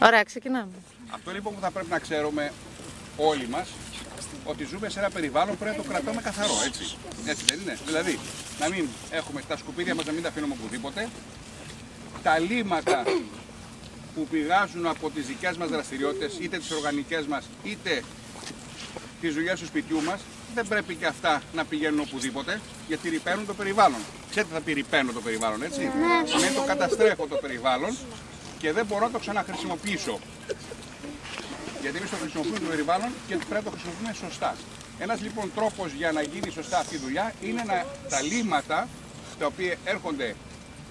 Ωραία, ξεκινάμε. Αυτό λοιπόν που θα πρέπει να ξέρουμε όλοι μας, ότι ζούμε σε ένα περιβάλλον πρέπει να το κρατάμε καθαρό, έτσι. Έτσι δεν είναι? Δηλαδή, να μην έχουμε τα σκουπίδια μας, να μην τα αφήνουμε οπουδήποτε. Τα λίμματα που πηγάζουν από τις δικές μας δραστηριότητες, είτε τις οργανικές μας, είτε τις δουλειές του σπιτιού μας, δεν πρέπει και αυτά να πηγαίνουν οπουδήποτε, γιατί ρυπαίνουν το περιβάλλον. Ξέρετε τι θα πει ρυπαίνω το περιβάλλον, έτσι? Ναι. Σημαίνει το καταστρέφω το περιβάλλον και δεν μπορώ να το ξαναχρησιμοποιήσω. Γιατί εμείς το χρησιμοποιούμε το περιβάλλον και πρέπει να το χρησιμοποιούμε σωστά. Ένας λοιπόν τρόπος για να γίνει σωστά αυτή η δουλειά είναι τα λίμματα τα οποία έρχονται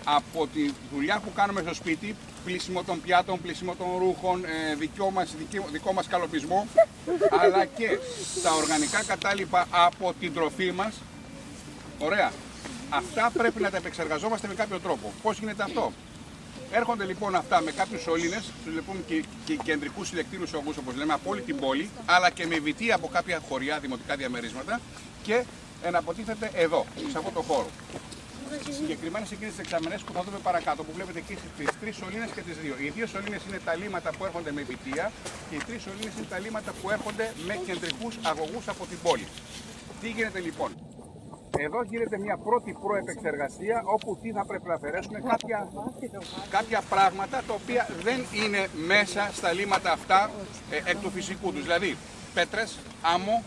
από τη δουλειά που κάνουμε στο σπίτι, πλύσιμο των πιάτων, πλύσιμο των ρούχων, δικό μας καλοπισμό, αλλά και τα οργανικά κατάλοιπα από την τροφή μας. Ωραία. Αυτά πρέπει να τα επεξεργαζόμαστε με κάποιο τρόπο. Πώς γίνεται αυτό? Έρχονται λοιπόν αυτά με κάποιους σωλήνες, τους λοιπόν και κεντρικούς συλλεκτήρους ογούς, όπως λέμε, από όλη την πόλη, αλλά και με βιτή από κάποια χωριά, δημοτικά διαμερίσματα και εναποτίθεται εδώ, σε αυτό το χώρο. Συγκεκριμένα σε εκείνες τις εξαμενές που θα δούμε παρακάτω, που βλέπετε εκεί τις τρεις σωλήνες και τις δύο. Οι δύο σωλήνες είναι τα λίμματα που έρχονται με βιτία και οι τρεις σωλήνες είναι τα λίμματα που έρχονται με κεντρικούς αγωγούς από την πόλη. Τι γίνεται λοιπόν? Εδώ γίνεται μια πρώτη προεπεξεργασία όπου τι θα πρέπει να αφαιρέσουμε κάποια πράγματα τα οποία δεν είναι μέσα στα λίμματα αυτά εκ του φυσικού τους. Δηλαδή πέτρες, άμμο,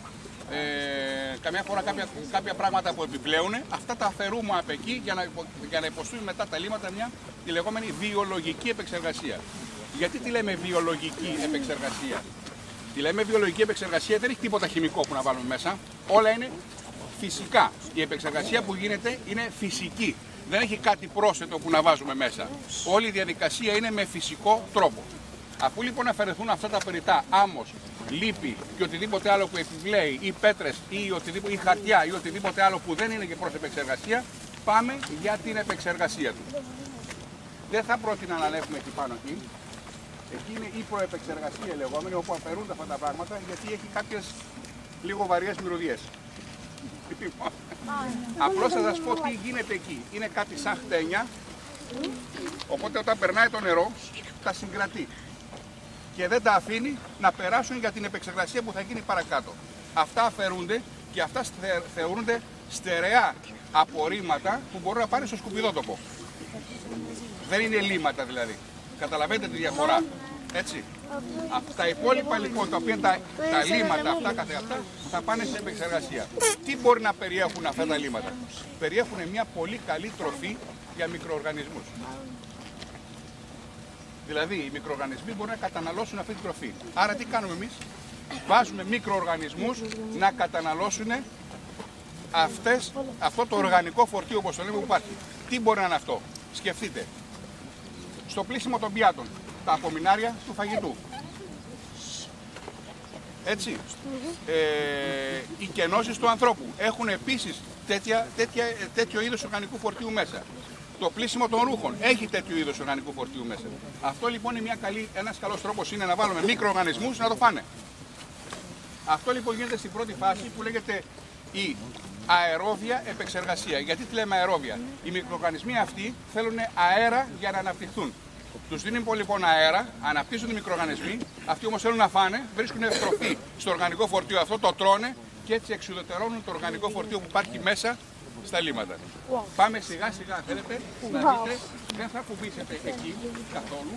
καμιά φορά κάποια πράγματα που επιπλέουν, αυτά τα αφαιρούμε από εκεί για να υποστούν μετά τα λίμματα τη λεγόμενη βιολογική επεξεργασία. Γιατί τη λέμε βιολογική επεξεργασία? Τη λέμε βιολογική επεξεργασία, δεν έχει τίποτα χημικό που να βάλουμε μέσα, όλα είναι φυσικά. Η επεξεργασία που γίνεται είναι φυσική. Δεν έχει κάτι πρόσθετο που να βάζουμε μέσα. Όλη η διαδικασία είναι με φυσικό τρόπο. Αφού λοιπόν αφαιρεθούν αυτά τα περιτά, άμμος, λίπη και οτιδήποτε άλλο που επιπλέει, ή πέτρες ή χαρτιά ή οτιδήποτε άλλο που δεν είναι και προς επεξεργασία, πάμε για την επεξεργασία του. Δεν θα πρότεινα να ανέβουμε εκεί πάνω εκεί. Εκεί είναι η προεπεξεργασία λεγόμενη, όπου αφαιρούνται αυτά τα πράγματα, γιατί έχει κάποιες λίγο βαριές μυρωδιές. Απλώς θα σας πω τι γίνεται εκεί. Είναι κάτι σαν χτένια, οπότε όταν περνάει το νερό τα συγκρατεί και δεν τα αφήνει να περάσουν για την επεξεργασία που θα γίνει παρακάτω. Αυτά αφαιρούνται και αυτά θεωρούνται στερεά απορρίμματα που μπορούν να πάνε στο σκουπιδότοπο. Δεν είναι λίμματα δηλαδή. Καταλαβαίνετε τη διαφορά? Έτσι. Τα υπόλοιπα λοιπόν, τα οποία τα λίμματα αυτά καθεαυτά θα πάνε στην επεξεργασία. Τι μπορεί να περιέχουν αυτά τα λίμματα? Περιέχουν μια πολύ καλή τροφή για μικροοργανισμούς. Δηλαδή οι μικροοργανισμοί μπορούν να καταναλώσουν αυτή τη τροφή. Άρα τι κάνουμε εμείς? Βάζουμε μικροοργανισμούς να καταναλώσουν αυτό το οργανικό φορτίο, όπως το λέμε, που υπάρχει. Τι μπορεί να είναι αυτό? Σκεφτείτε. Στο πλύσιμο των πιάτων, τα απομεινάρια του φαγητού. Έτσι. Οι κενώσεις του ανθρώπου έχουν επίσης τέτοιο είδος οργανικού φορτίου μέσα. Το πλύσιμο των ρούχων έχει τέτοιο είδος οργανικού φορτίου μέσα. Αυτό λοιπόν είναι ένας καλός τρόπος, είναι να βάλουμε μικροοργανισμούς να το φάνε. Αυτό λοιπόν γίνεται στην πρώτη φάση που λέγεται η αερόβια επεξεργασία. Γιατί τη λέμε αερόβια? Οι μικροοργανισμοί αυτοί θέλουν αέρα για να αναπτυχθούν. Τους δίνουν λοιπόν αέρα, αναπτύσσονται οι μικροοργανισμοί, αυτοί όμως θέλουν να φάνε, βρίσκουν τροφή στο οργανικό φορτίο αυτό, το τρώνε και έτσι εξουδετερώνουν το οργανικό φορτίο που υπάρχει μέσα στα λίμματα. Πάμε σιγά σιγά, θέλετε να δείτε, δεν θα κουμπίσετε εκεί καθόλου.